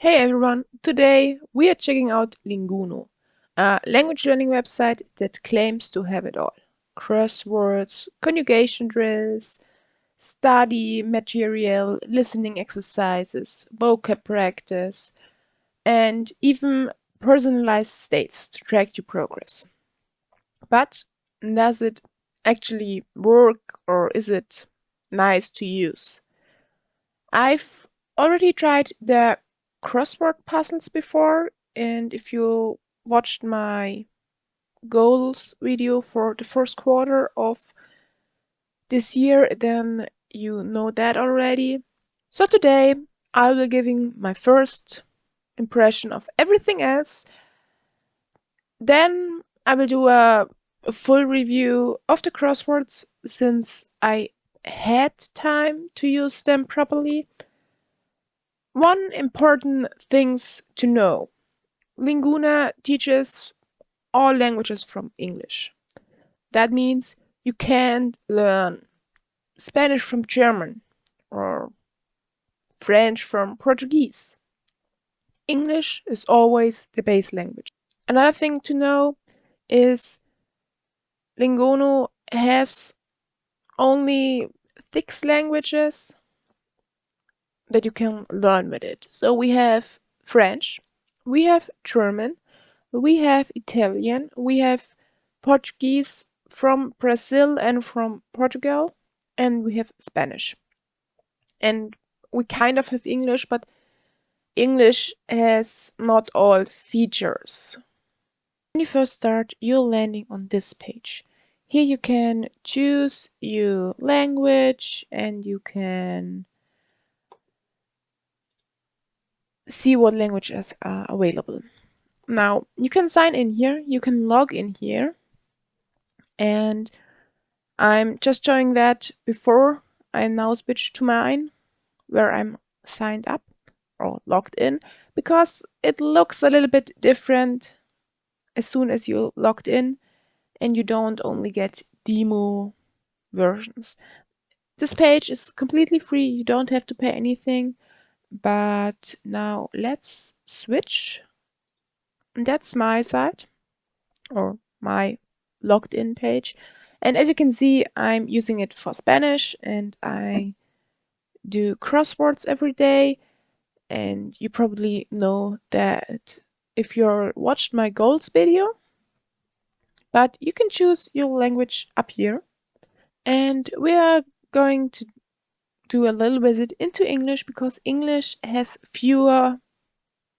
Hey everyone, today we are checking out Linguno, a language learning website that claims to have it all. Crosswords, conjugation drills, study material, listening exercises, vocab practice, and even personalized states to track your progress. But does it actually work or is it nice to use? I've already tried the crossword puzzles before, and if you watched my goals video for the first quarter of this year, then you know that already. So today I will giving my first impression of everything else. Then I will do a full review of the crosswords since I had time to use them properly. One important things to know. Linguno teaches all languages from English. That means you can't learn Spanish from German or French from Portuguese. English is always the base language. Another thing to know is Linguno has only 6 languages that you can learn with it. So we have French, we have German, we have Italian, we have Portuguese from Brazil and from Portugal, and we have Spanish. And we kind of have English, but English has not all features. When you first start, you're landing on this page. Here you can choose your language and you can see what languages are available. Now, you can sign in here, you can log in here, and I'm just showing that before I now switch to mine, where I'm signed up or logged in, because it looks a little bit different as soon as you're logged in and you don't only get demo versions. This page is completely free, you don't have to pay anything, but now let's switch. That's my site or my logged in page. And as you can see, I'm using it for Spanish and I do crosswords every day. And you probably know that if you're watched my goals video, but you can choose your language up here. And we are going to do a little visit into English because English has fewer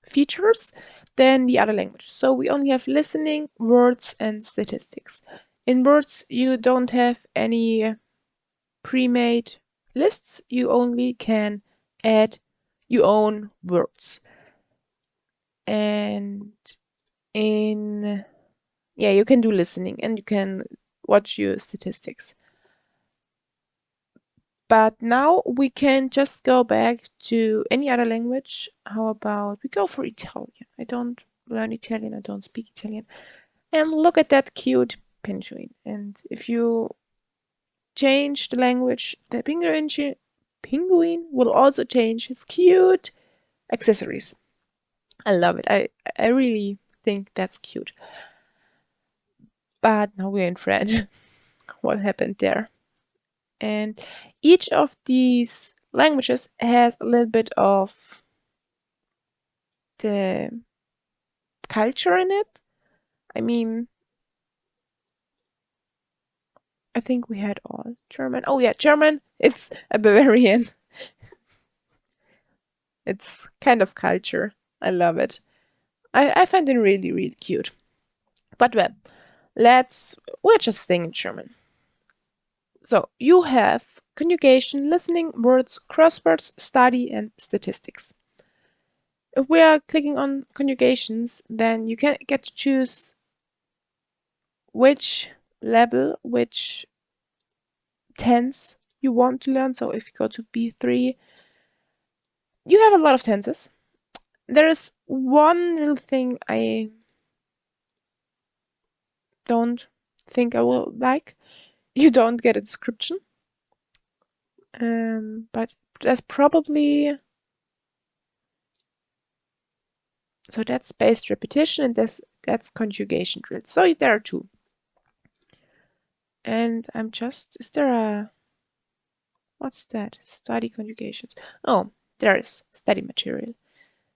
features than the other languages. So we only have listening, words, and statistics. In words, you don't have any pre-made lists. You only can add your own words. And you can do listening and you can watch your statistics. But now we can just go back to any other language. How about we go for Italian? I don't learn Italian, I don't speak Italian. And look at that cute penguin. And if you change the language, the penguin will also change his cute accessories. I love it. I really think that's cute. But now we're in French. What happened there? And each of these languages has a little bit of the culture in it. I mean, I think we had all German. Oh yeah, German. It's a Bavarian. It's kind of culture. I love it. I find it really, really cute. But well, we're just staying in German. So you have conjugation, listening, words, crosswords, study, and statistics. If we are clicking on conjugations, then you can get to choose which level, which tense you want to learn. So if you go to B3, you have a lot of tenses. There is one little thing I don't think I will like. You don't get a description. But that's probably So that's spaced repetition, and that's conjugation drills. So there are two. And I'm just, is there a, what's that? Study conjugations. Oh, there is study material.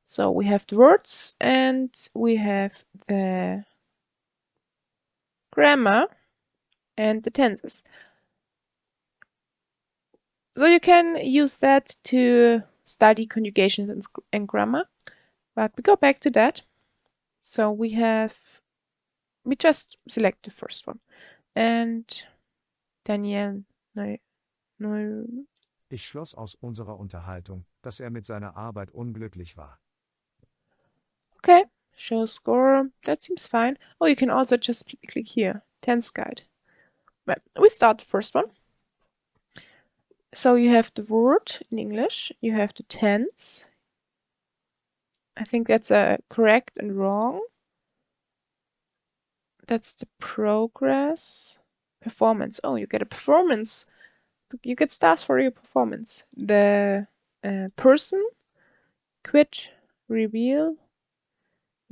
So we have the words and we have the grammar and the tenses. So you can use that to study conjugations and grammar. But we go back to that. So we just select the first one. And Daniel, no. Ich schloss aus unserer Unterhaltung, dass mit seiner Arbeit unglücklich war. Okay, show score, that seems fine. Oh, you can also just click here, tense guide. Well, we start the first one. So you have the word in English, you have the tense. I think that's a correct and wrong. That's the progress. Performance. Oh, you get a performance. You get stars for your performance. The person, quit, reveal,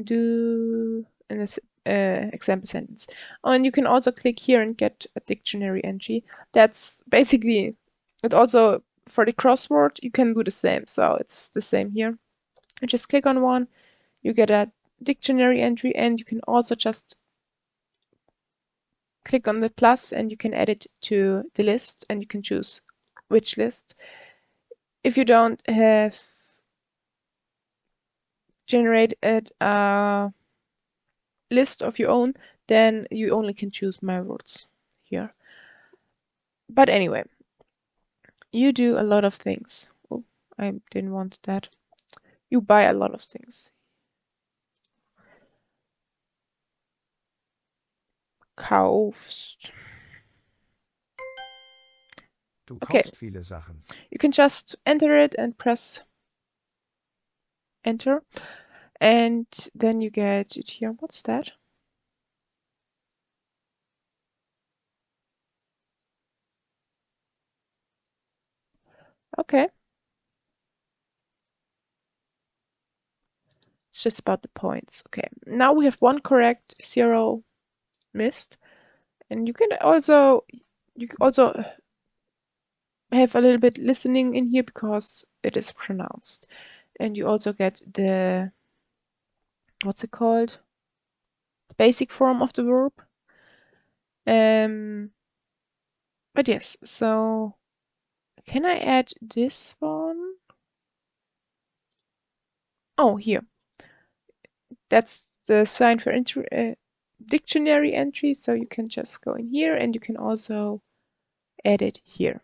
do an example sentence. Oh, and you can also click here and get a dictionary entry. That's basically it. Also for the crossword, you can do the same. So it's the same here. You just click on one, you get a dictionary entry, and you can also just click on the plus and you can add it to the list and you can choose which list. If you don't have generated a list of your own, then you only can choose my words here. But anyway, you do a lot of things. Oh, I didn't want that. You buy a lot of things. Kaufst. Du Okay, kaufst viele Sachen. you can just enter it and press enter. And then you get it here. What's that? Okay. It's just about the points. Okay. Now we have one correct, 0 missed. And you can also have a little bit listening in here because it is pronounced. And you also get the, what's it called? The basic form of the verb. But yes, so can I add this one? Oh, here. That's the sign for dictionary entry. So you can just go in here and you can also add it here.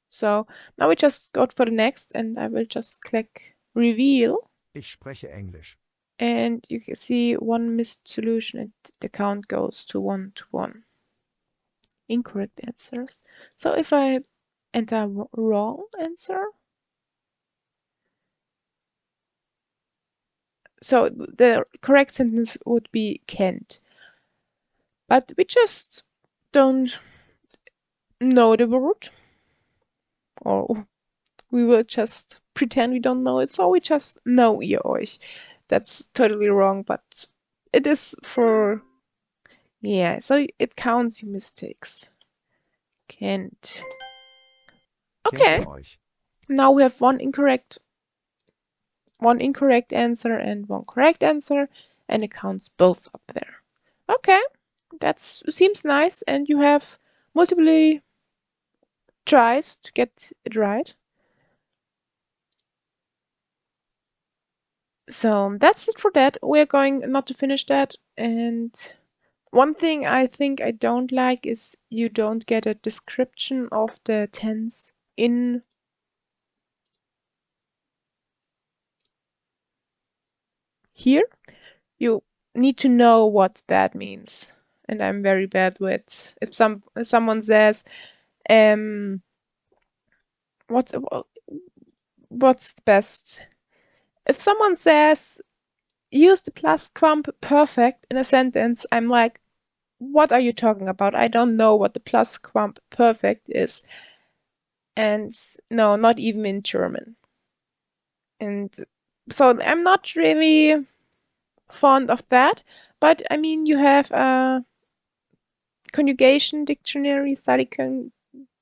So now we just go for the next and I will just click reveal. Ich spreche Englisch. And you can see one missed solution and the count goes to 1 to 1. Incorrect answers. So if I enter wrong answer, so the correct sentence would be can't. But we just don't know the word, or we will just pretend we don't know it, so we just know ihr euch. That's totally wrong, but it is for, yeah, so it counts your mistakes. Can't. Kennt Okay, ihr euch? now we have one incorrect answer and one correct answer, and it counts both up there. Okay, that seems nice, and you have multiple tries to get it right. So that's it for that. We're going not to finish that. And one thing I think I don't like is you don't get a description of the tense in here. You need to know what that means. And I'm very bad with if someone says what's the best? If someone says use the plusquamperfect in a sentence, I'm like, what are you talking about? I don't know what the plusquamperfect is. And no, not even in German. And So I'm not really fond of that, but I mean, you have a conjugation dictionary, study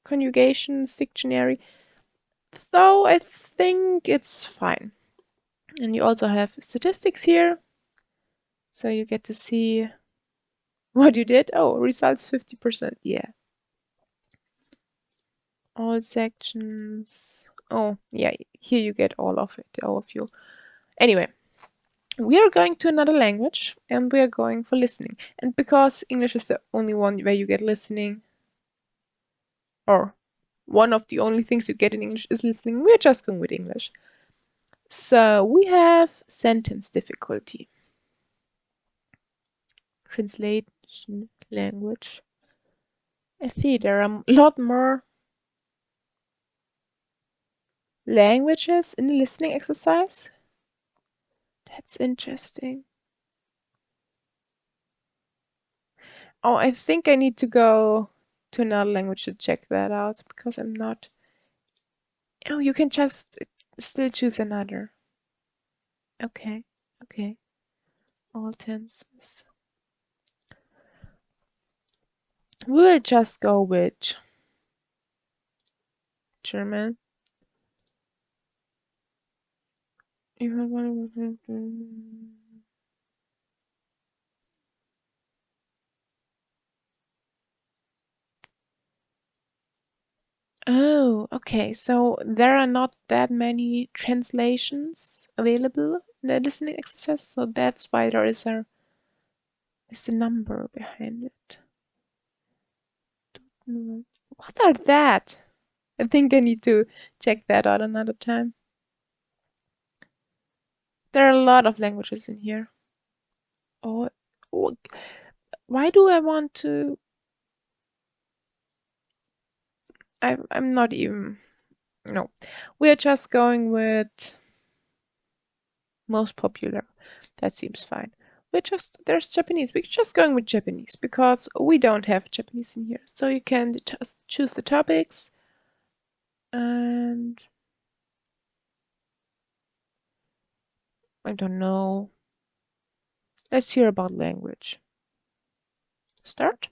conjugations dictionary, so I think it's fine. And you also have statistics here, so you get to see what you did. Oh, results 50%. Yeah. All sections. Oh, yeah, here you get all of it, all of you. Anyway, we are going to another language and we are going for listening. And because English is the only one where you get listening, or one of the only things you get in English is listening, we're just going with English. So we have sentence difficulty. Translation language. I see there are a lot more languages in the listening exercise. That's interesting. Oh, I think I need to go to another language to check that out because I'm not. Oh, you can just still choose another. Okay, okay. All tenses. We'll just go with German. Oh, okay. So there are not that many translations available in the listening exercise, so that's why there is a number behind it. What are that? I think I need to check that out another time. There are a lot of languages in here. Oh, oh, why do I want to? I'm not even. No, we're just going with most popular. That seems fine. There's Japanese. We're just going with Japanese because we don't have Japanese in here. So you can just choose the topics and I don't know. Let's hear about language. Start.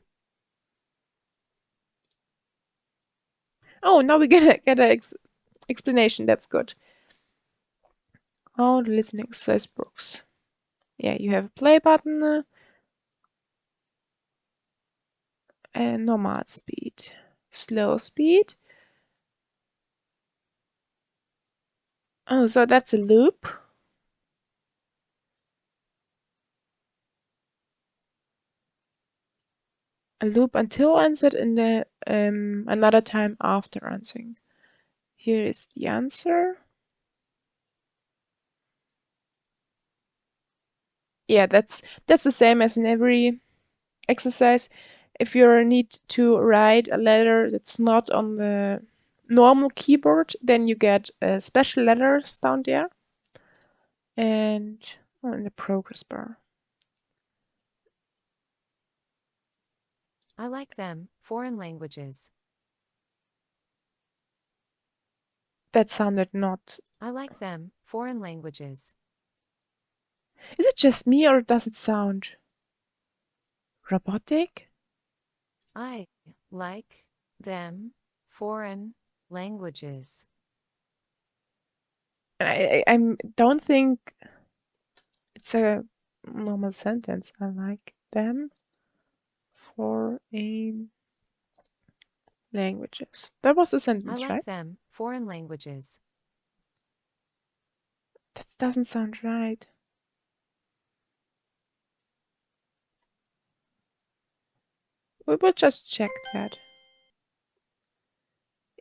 Oh, now we get an explanation. That's good. Oh, the listening exercise books. Yeah, you have a play button and normal speed, slow speed. Oh, so that's a loop. A loop until answered and the another time after answering. Here is the answer. Yeah, that's the same as in every exercise. If you need to write a letter that's not on the normal keyboard, then you get special letters down there and in the progress bar. I like them, foreign languages. That sounded not. I like them, foreign languages. Is it just me or does it sound robotic? I like them, foreign languages. And I don't think it's a normal sentence. I like them foreign languages. That was the I sentence, like right? them, foreign languages. That doesn't sound right. We will just check that.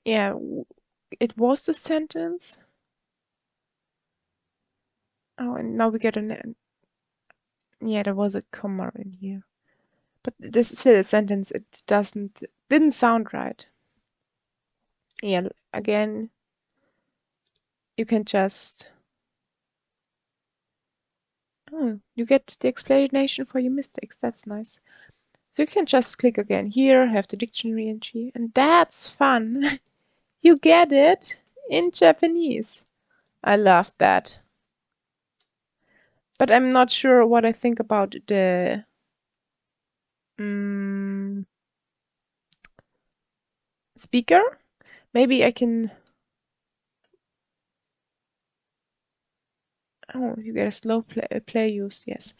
Yeah, it was the sentence. Oh, and now we get an. Yeah, there was a comma in here. But this is still a sentence. It didn't sound right. Yeah, again, you can just. Oh, you get the explanation for your mistakes. That's nice. So you can just click again here, have the dictionary entry, and that's fun. You get it in Japanese. I love that. But I'm not sure what I think about the speaker. Maybe I can. Oh, you get a slow play used. Yes.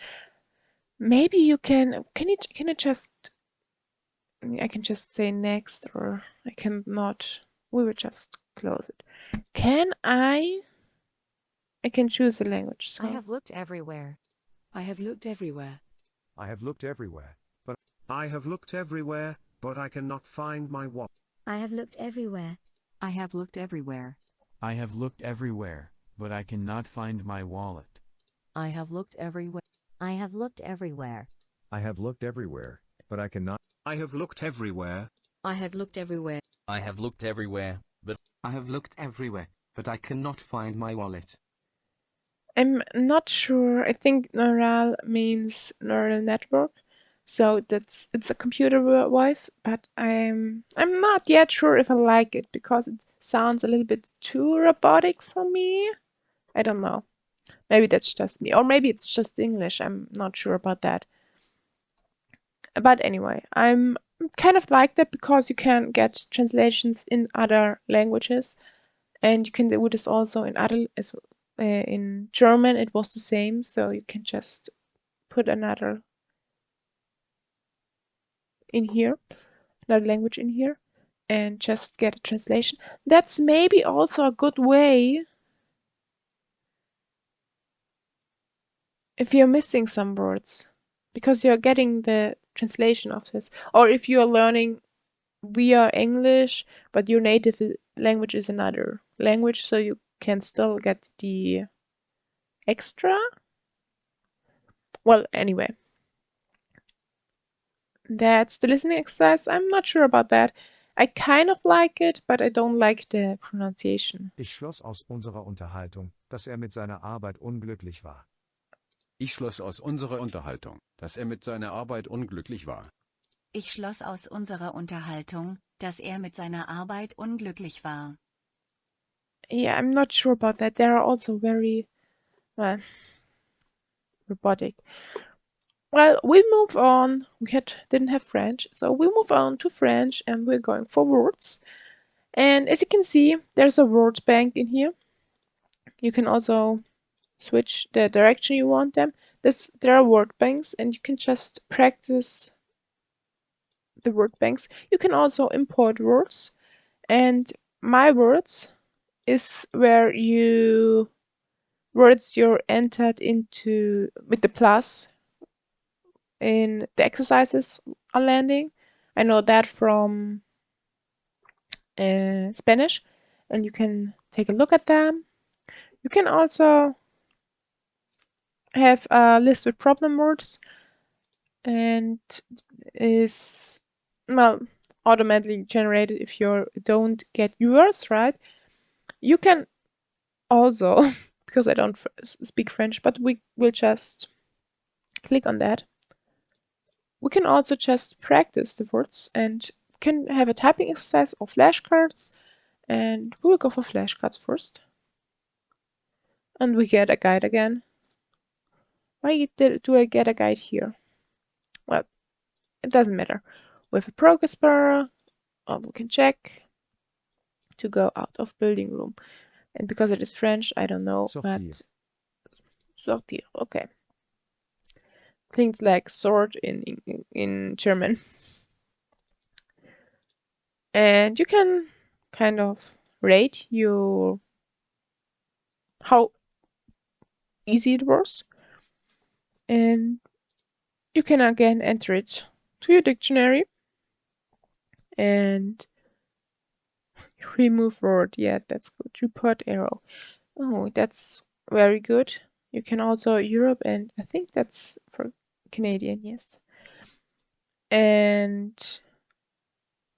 Maybe you can. Can you just? I can just say next, or I cannot. We will just close it. Can I? I can choose a language. So. I have looked everywhere. I have looked everywhere. I have looked everywhere, but I have looked everywhere, but I cannot find my wallet. I have looked everywhere. I have looked everywhere. I have looked everywhere, but I cannot find my wallet. I have looked everywhere. I have looked everywhere. I have looked everywhere, but I cannot. I have looked everywhere. I have looked everywhere. I have looked everywhere, but I have looked everywhere, but I cannot find my wallet. I'm not sure. I think neural means neural network, so it's a computer voice. But I'm not yet sure if I like it because it sounds a little bit too robotic for me. I don't know. Maybe that's just me, or maybe it's just English. I'm not sure about that. But anyway, I'm kind of like that because you can get translations in other languages, and you can do this also in other as in German. It was the same, so you can just put another in here, another language in here, and just get a translation. That's maybe also a good way if you're missing some words, because you're getting the translation of this, or if you're learning via English, but your native language is another language, so you can still get the extra. Well, anyway, that's the listening exercise. I'm not sure about that. I kind of like it, but I don't like the pronunciation. Ich schloss aus unserer Unterhaltung, dass mit seiner Arbeit unglücklich war. Ich schloss aus unserer Unterhaltung, dass mit seiner Arbeit unglücklich war. Ich schloss aus unserer Unterhaltung, dass mit seiner Arbeit unglücklich war. Yeah, I'm not sure about that. They are also very, well, robotic. Well, we move on. We didn't have French, so we move on to French, and we're going for words. And as you can see, there's a word bank in here. You can also switch the direction you want them. There are word banks, and you can just practice the word banks. You can also import words, and my words is where words you're entered into with the plus in the exercises are landing. I know that from Spanish, and you can take a look at them. You can also have a list with problem words, and is automatically generated if you don't get yours right. You can also, because I don't speak French, but we will just click on that. We can also just practice the words and can have a typing exercise or flashcards, and we'll go for flashcards first. And we get a guide again. Why do I get a guide here? Well, it doesn't matter. We have a progress bar, or we can check to go out of building room. And because it is French, I don't know. Sortir. But sortir, okay. Klingt like sword in German. And you can kind of rate how easy it was. And you can again enter it to your dictionary and remove word. Yeah, that's good. Report arrow. Oh, that's very good. You can also Europe, and I think that's for Canadian, yes. And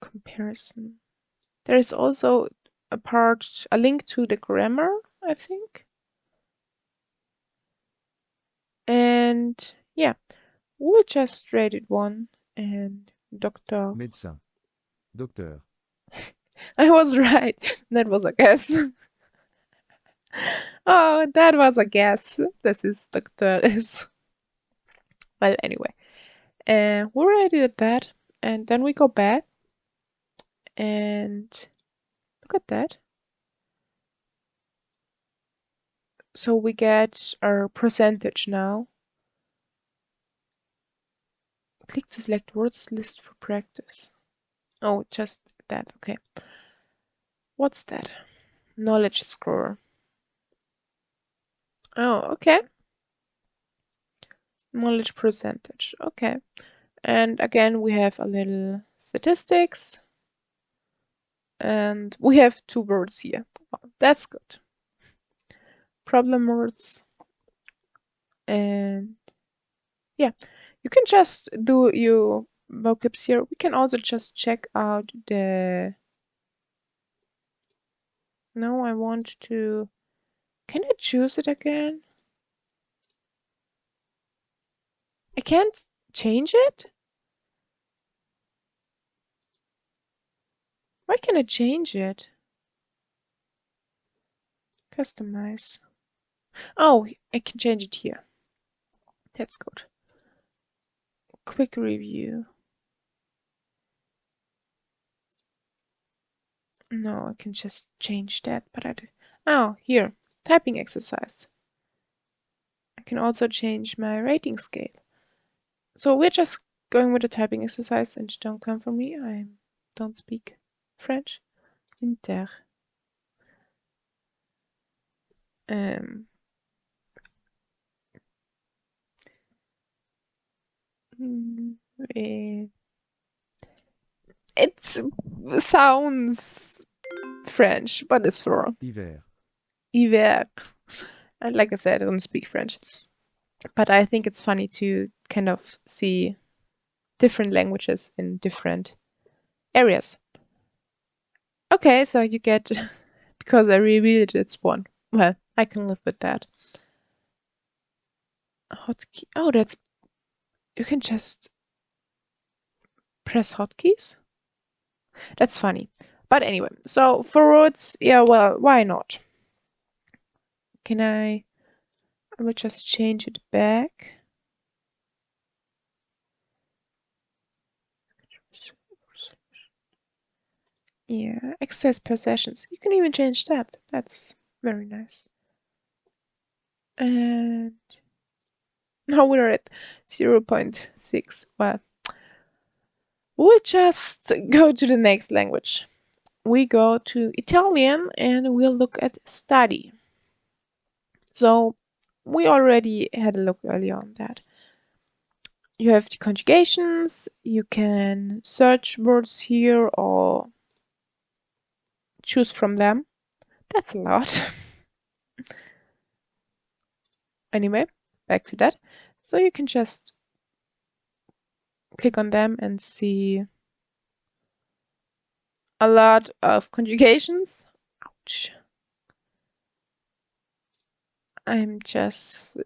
comparison. There is also a link to the grammar, I think. And yeah, we'll just rate it 1 and Dr. Médecin. Docteur. I was right. That was a guess. Oh, that was a guess. This is Dr. is. Well, anyway. We already did that. And then we go back. And look at that. So we get our percentage now. Click to select words list for practice. Oh, just that. Okay. What's that? Knowledge score. Oh, okay. Knowledge percentage. Okay. And again, we have a little statistics. And we have 2 words here. Oh, that's good. Problem words. And yeah, you can just do your vocabs here. We can also just check out the... No, I want to... Can I choose it again? I can't change it? Why can I change it? Customize. Oh, I can change it here. That's good. Quick review. No, I can just change that, but oh, here. Typing exercise. I can also change my rating scale. So we're just going with the typing exercise, and don't come for me. I don't speak French. Inter. It sounds French, but it's wrong. Hiver. Hiver. And like I said, I don't speak French. But I think it's funny to kind of see different languages in different areas. Okay, so you get, because I revealed it's 1. Well, I can live with that. Hotkey. Oh, that's, you can just press hotkeys. That's funny. But anyway, so for words, yeah, well, why not? I will just change it back. Yeah, access per sessions. You can even change that. That's very nice. And now we're at 0.6. Well, we'll just go to the next language. We go to Italian and we'll look at study. So we already had a look earlier on that. You have the conjugations, you can search words here or choose from them. That's a lot. Anyway, back to that. So you can just click on them and see a lot of conjugations. Ouch.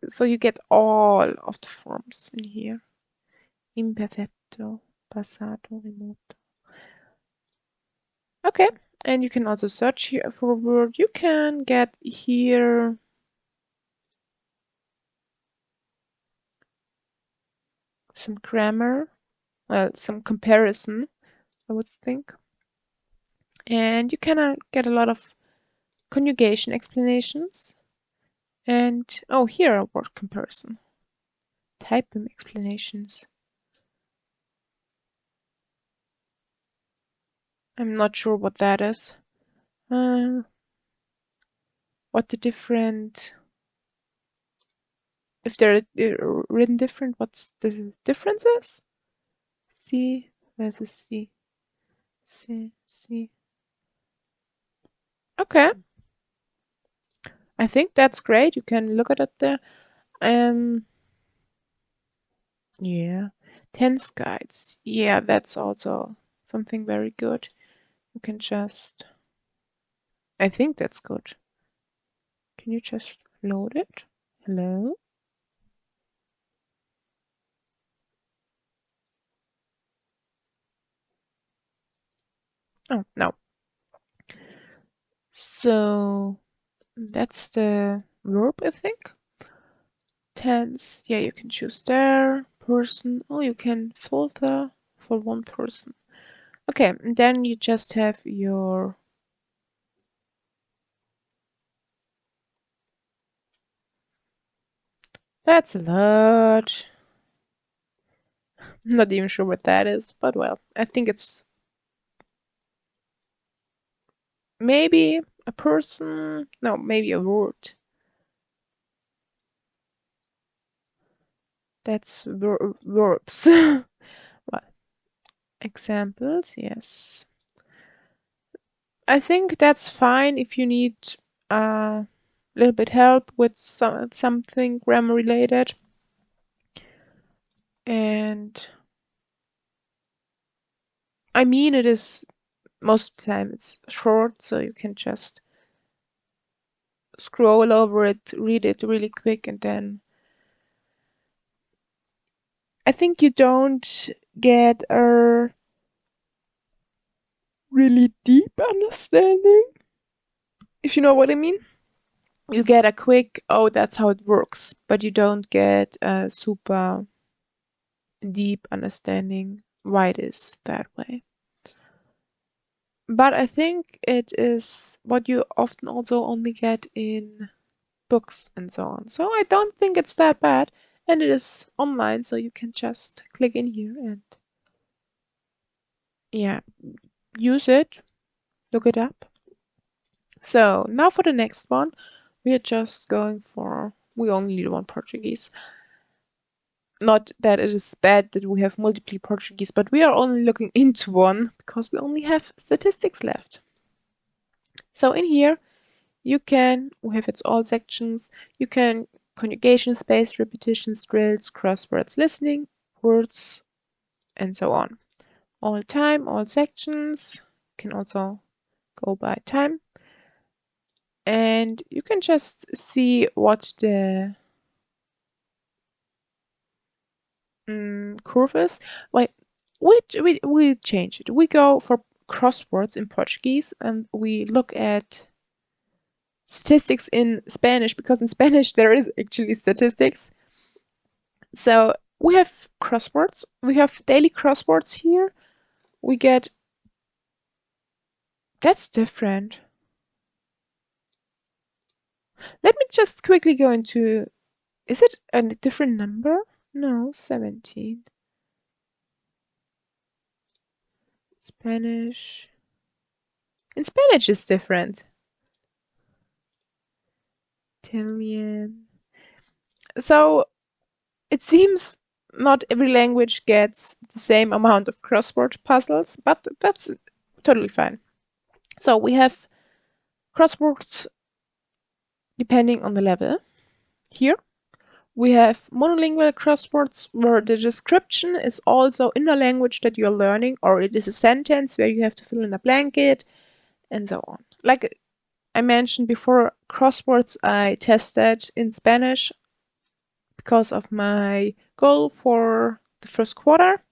So you get all of the forms in here. Imperfetto, passato, remoto. Okay, and you can also search here for a word. You can get here some grammar, some comparison, I would think. And you can get a lot of conjugation explanations. And, oh, here a word comparison. Typing explanations. I'm not sure what that is. What the different... If they're written different, what's the differences? C versus C. C, C. Okay. I think that's great. You can look at it there. Yeah. Tense guides. Yeah, that's also something very good. You can just... I think that's good. Can you just load it? Hello? Oh, no. So That's the verb, I think. Tense, yeah, you can choose there. Person, oh, you can filter for one person. Okay, and then you just have your That's a lot. I'm not even sure what that is, but well, I think it's maybe a person. No, maybe a word. That's verbs. Well, examples, yes. I think that's fine if you need a little bit help with something grammar related. And I mean, it is most of the time it's short, so you can just scroll over it, read it really quick, and then I think you don't get a really deep understanding, if you know what I mean. You get a quick, oh, that's how it works, but you don't get a super deep understanding why it is that way. But I think it is what you often also only get in books and so on. So I don't think it's that bad. And it is online, so you can just click in here and yeah, use it, look it up. So now for the next one, we are just going for, we only need one Portuguese. Not that it is bad that we have multiple Portuguese, but we are only looking into one because we only have statistics left. So in here, we have its all sections. You can conjugation, space, repetitions, drills, crosswords, listening, words, and so on. All time, all sections. You can also go by time. And you can just see what the curve is. Wait, we change it. We go for crosswords in Portuguese and we look at statistics in Spanish because in Spanish there is actually statistics. So we have crosswords. We have daily crosswords here. We get that's different. Let me just quickly go into, is it a different number? No, 17. Spanish. In Spanish is different. Italian. So it seems not every language gets the same amount of crossword puzzles, but that's totally fine. So we have crosswords depending on the level. Here we have monolingual crosswords where the description is also in the language that you're learning, or it is a sentence where you have to fill in a blanket and so on. Like I mentioned before, crosswords I tested in Spanish because of my goal for the first quarter.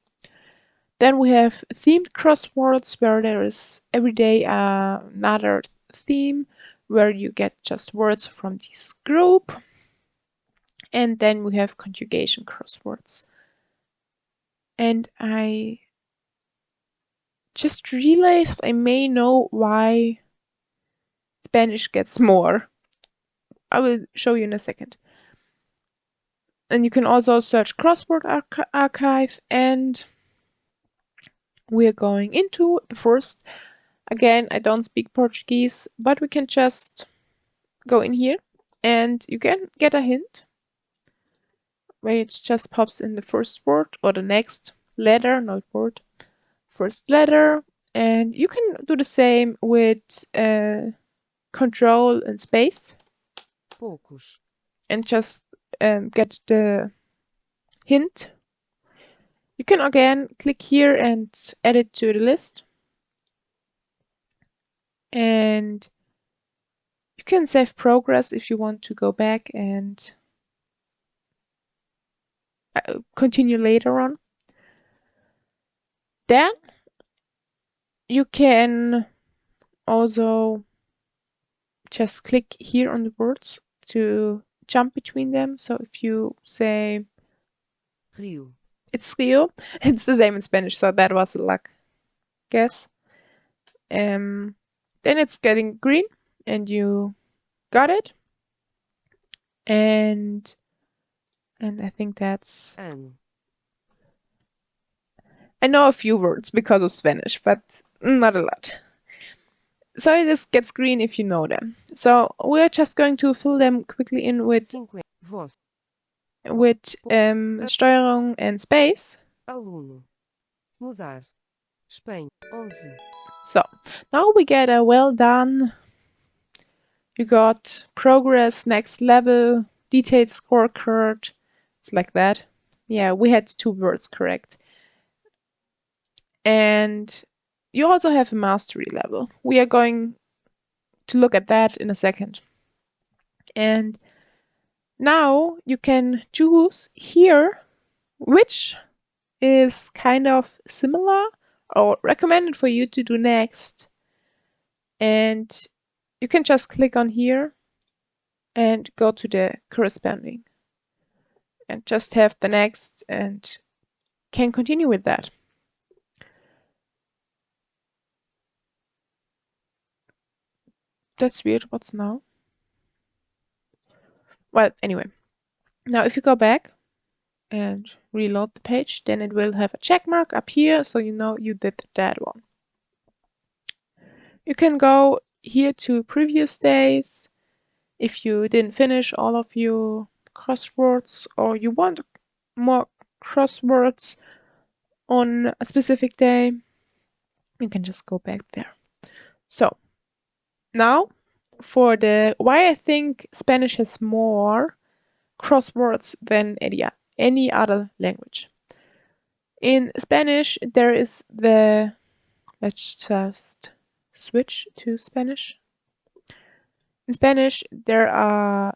Then we have themed crosswords where there is every day another theme where you get just words from this group. And then we have conjugation crosswords. And I just realized I may know why Spanish gets more. I will show you in a second. And you can also search crossword archive, and we're going into the first. Again, I don't speak Portuguese, but we can just go in here and you can get a hint where it just pops in the first word or the next letter, not word, first letter. And you can do the same with control and space. Poucos. And just get the hint. You can again click here and add it to the list. And you can save progress if you want to go back and continue later on. Then you can also just click here on the words to jump between them. So if you say Rio. it's Rio, it's the same in Spanish, so that was a luck guess. Then it's getting green and you got it. And I think that's... I know a few words because of Spanish, but not a lot. So this gets green if you know them. So we're just going to fill them quickly in with Steuerung and space. Aluno. Mudar. Espanha. 11. So now we get a well done. You got progress, next level, detailed scorecard. It's like that. Yeah, we had 2 words correct. And you also have a mastery level. We are going to look at that in a second. And now you can choose here which is kind of similar or recommended for you to do next. And you can just click on here and go to the corresponding and just have the next and can continue with that. That's weird. What's now? Well, anyway, now if you go back and reload the page, then it will have a check mark up here, so you know you did that one. You can go here to previous days if you didn't finish all of your crosswords or you want more crosswords on a specific day. You can just go back there. So now for the why I think Spanish has more crosswords than any other language. In Spanish, there is the... Let's just switch to Spanish. In Spanish, there are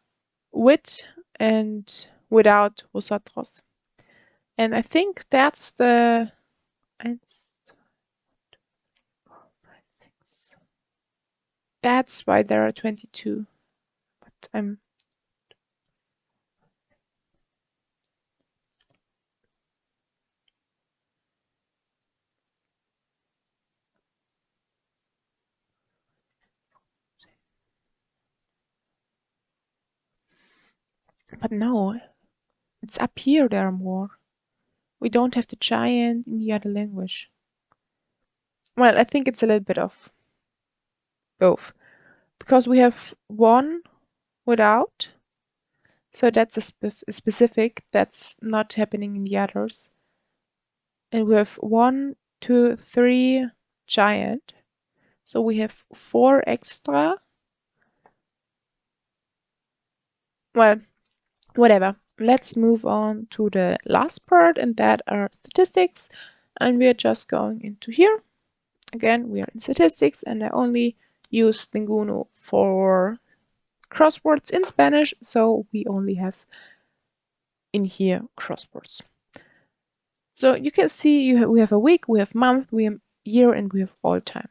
with and without vosotros. And I think that's the... That's why there are 22. But I'm... But no, it's up here there are more. We don't have the giant in the other language. Well, I think it's a little bit of both. Because we have one without, so that's a specific that's not happening in the others. And we have 1, 2, 3 giant. So we have 4 extra. Well, whatever. Let's move on to the last part, and that are statistics. And we are just going into here. Again, we are in statistics, and I only use Linguno for crosswords in Spanish, so we only have in here crosswords. So you can see we have a week, we have month, we have year, and we have all time.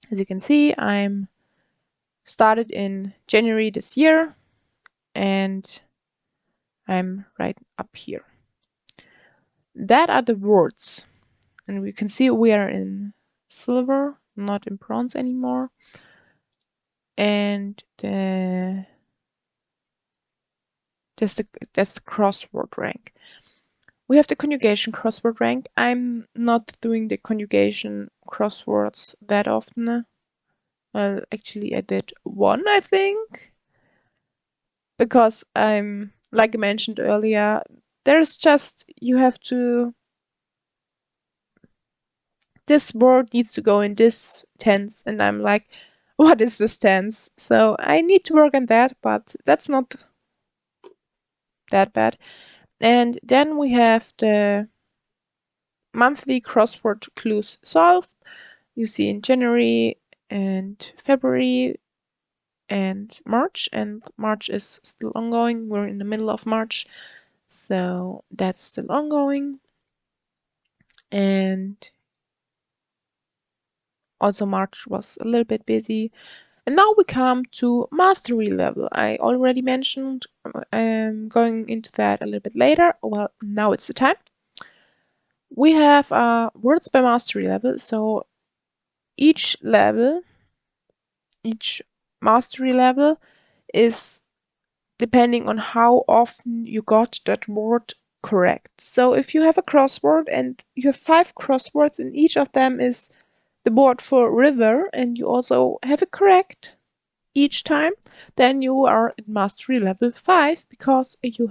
As you can see, I'm started in January this year, and I'm right up here. That are the words, and we can see we are in silver, not in bronze anymore. And that's the crossword rank. We have the conjugation crossword rank. I'm not doing the conjugation crosswords that often. Well, actually I did one, I think. Because like I mentioned earlier, there's just, you have to, this word needs to go in this tense, and I'm like, what is this tense? So I need to work on that, but that's not that bad. And then we have the monthly crossword clues solved. You see in January and February and March is still ongoing. We're in the middle of March, so that's still ongoing. And also March was a little bit busy. And now we come to mastery level. I already mentioned I'm going into that a little bit later. Well, now it's the time. We have words by mastery level. So each mastery level is depending on how often you got that word correct. So if you have a crossword and you have 5 crosswords and each of them is the word for river and you also have it correct each time, then you are at mastery level 5 because you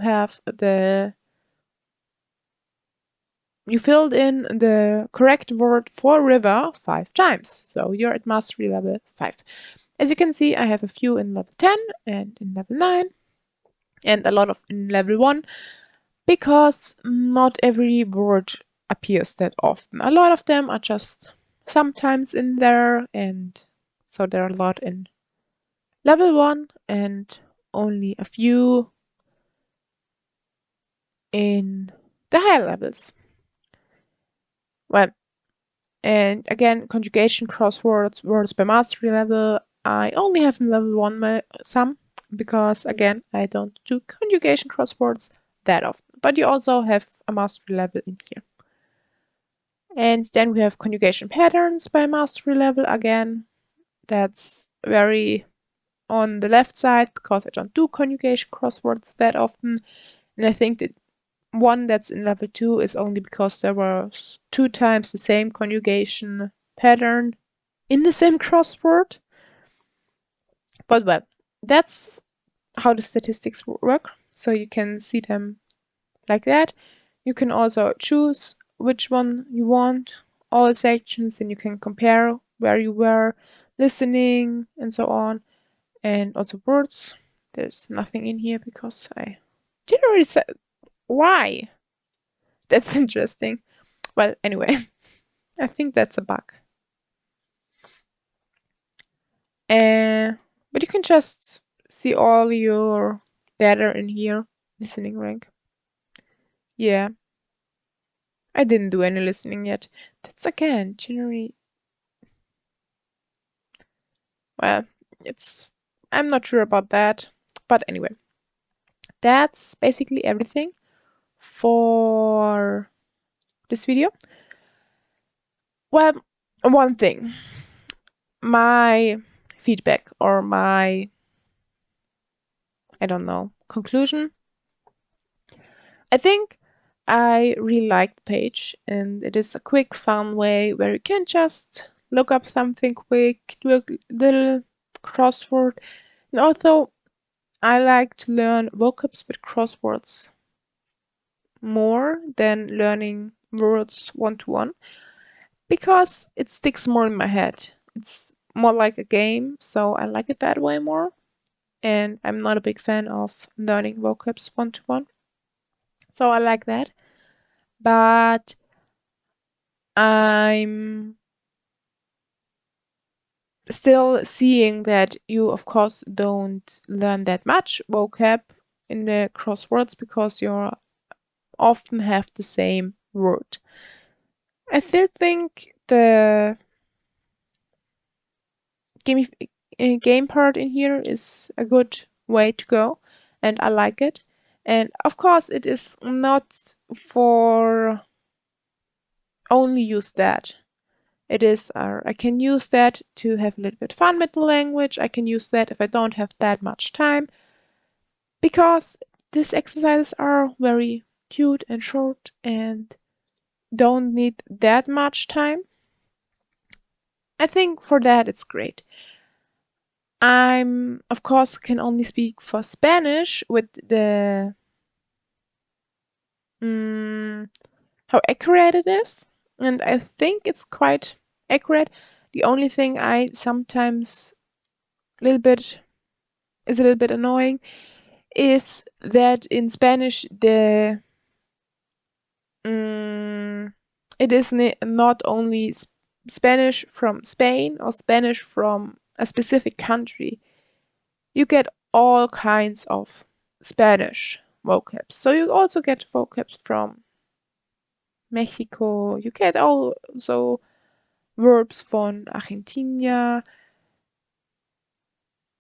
filled in the correct word for river 5 times. So you're at mastery level 5. As you can see, I have a few in level 10 and in level 9 and a lot of in level 1 because not every word appears that often. A lot of them are just sometimes in there, and so there are a lot in level 1 and only a few in the higher levels. Well, and again, conjugation, crosswords, words by mastery level, I only have in level 1 some, because again, I don't do conjugation crosswords that often. But you also have a mastery level in here. And then we have conjugation patterns by mastery level again. That's very on the left side because I don't do conjugation crosswords that often. And I think that one that's in level 2 is only because there was 2 times the same conjugation pattern in the same crossword. But well, that's how the statistics work. So you can see them like that. You can also choose which one you want, all sections, and you can compare where you were listening and so on. And also words. There's nothing in here because I didn't already say why. That's interesting. Well, anyway, I think that's a bug. But you can just see all your data in here. Listening rank. Yeah. I didn't do any listening yet. That's again, January. Well, I'm not sure about that. But anyway, that's basically everything for this video. Well, one thing. My feedback or my, I don't know, conclusion. I think I really like the page, and it is a quick, fun way where you can just look up something quick, do a little crossword. And also, I like to learn vocabs with crosswords more than learning words one-to-one because it sticks more in my head. It's more like a game, so I like it that way more. And I'm not a big fan of learning vocabs one-to-one. So I like that. But I'm still seeing that you, of course, don't learn that much vocab in the crosswords because you often have the same word. I still think the game part in here is a good way to go, and I like it. And of course, it is not for only use that. It is, I can use that to have a little bit fun with the language. I can use that if I don't have that much time, because these exercises are very cute and short and don't need that much time. I think for that it's great. I'm, of course, can only speak for Spanish with the how accurate it is, and I think it's quite accurate. The only thing I sometimes is a little bit annoying is that in Spanish it is not only Spanish from Spain or Spanish from a specific country. You get all kinds of Spanish vocabs. So you also get vocabs from Mexico. You get also verbs from Argentina.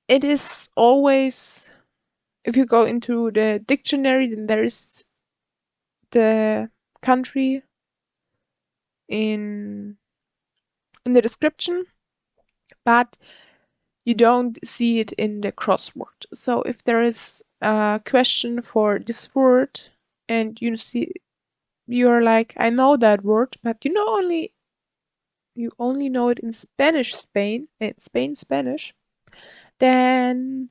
it is always, if you go into the dictionary, then there is the country in the description, but you don't see it in the crossword. So if there is a question for this word and you're like, I know that word, but you only know it in Spanish, Spanish, then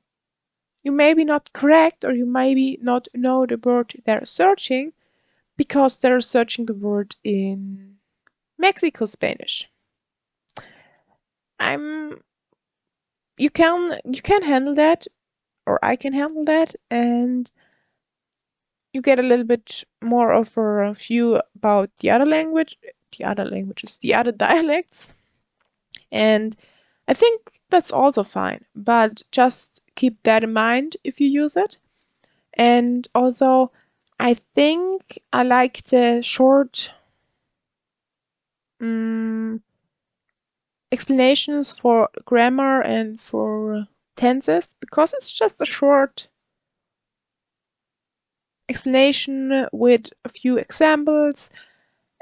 you may be not correct, or you maybe not know the word they're searching because they're searching the word in Mexico Spanish. You can handle that, or I can handle that, and you get a little bit more of a view about the other languages, the other dialects. And I think that's also fine, but just keep that in mind if you use it. And also, I think I like the short explanations for grammar and for tenses, because it's just a short explanation with a few examples,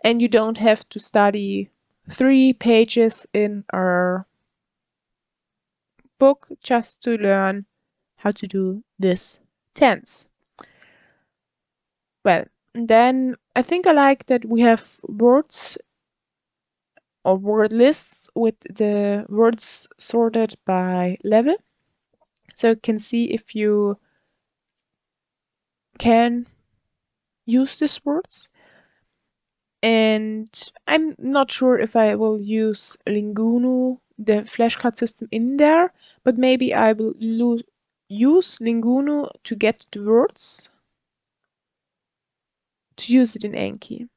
and you don't have to study 3 pages in a book just to learn how to do this tense. Well, then I think I like that we have words or word lists with the words sorted by level. So you can see if you can use these words. And I'm not sure if I will use Linguno, the flashcard system, in there, but maybe I will use Linguno to get the words to use it in Anki.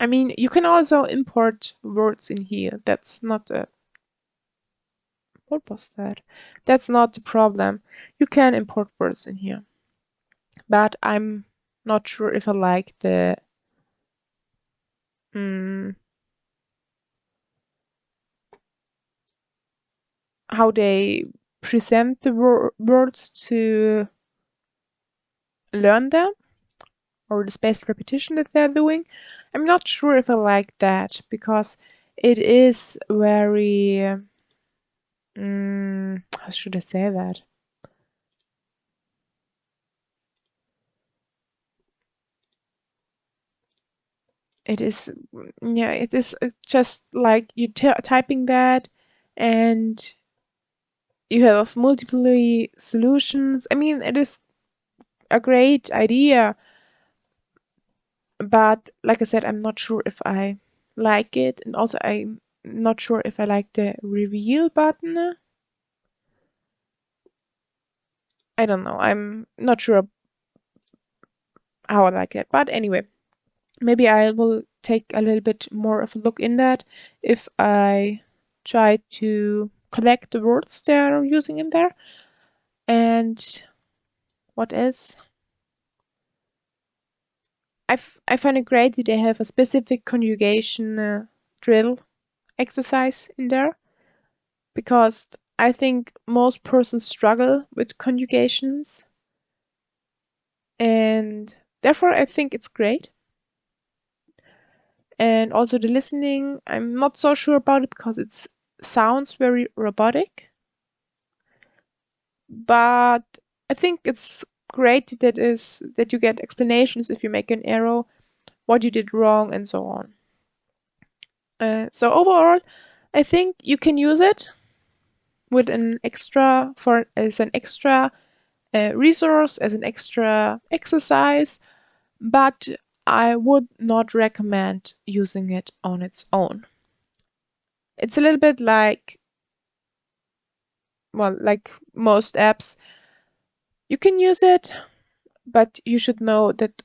I mean, you can also import words in here. That's not a... What was that? That's not the problem. You can import words in here. But I'm not sure if I like the how they present the words to learn them, or the spaced repetition that they're doing. I'm not sure if I like that, because it is very... how should I say that? It is, yeah, it is just like you typing that and you have multiple solutions. I mean, it is a great idea, but like I said, I'm not sure if I like it, and also I'm not sure if I like the reveal button. I don't know. I'm not sure how I like it, but anyway, maybe I will take a little bit more of a look in that if I try to collect the words they're using in there. And what else? I find it great that they have a specific conjugation drill exercise in there, because I think most persons struggle with conjugations, and therefore I think it's great. And also the listening, I'm not so sure about it because it sounds very robotic, but I think it's great that you get explanations if you make an error, what you did wrong, and so on. So overall, I think you can use it with as an extra resource, as an extra exercise, but I would not recommend using it on its own. It's a little bit like, well, like most apps, you can use it, but you should know that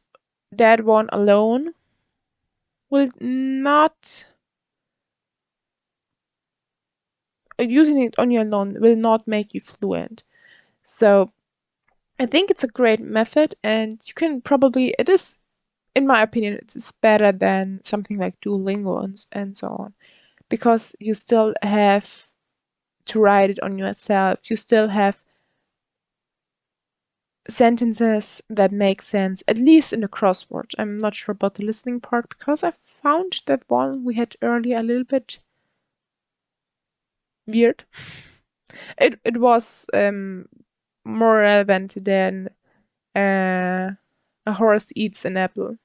that one alone will not, using it on your own will not make you fluent. So I think it's a great method, and you can probably, it is, in my opinion, it's better than something like Duolingo and so on, because you still have to write it on yourself. You still have sentences that make sense, at least in the crossword. I'm not sure about the listening part because I found that one we had earlier a little bit weird. It was more relevant than a horse eats an apple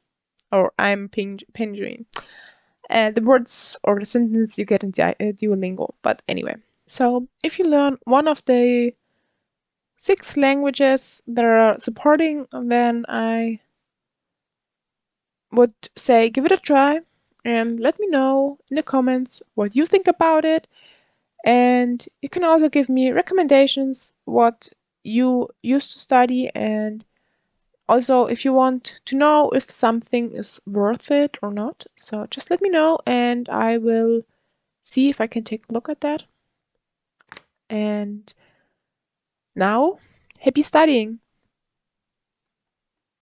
or I'm penguin. The words or the sentence you get in Duolingo. But anyway, so if you learn one of the 6 languages that are supporting, then I would say give it a try and let me know in the comments what you think about it. And you can also give me recommendations what you used to study, and also if you want to know if something is worth it or not. So just let me know and I will see if I can take a look at that. And now, happy studying!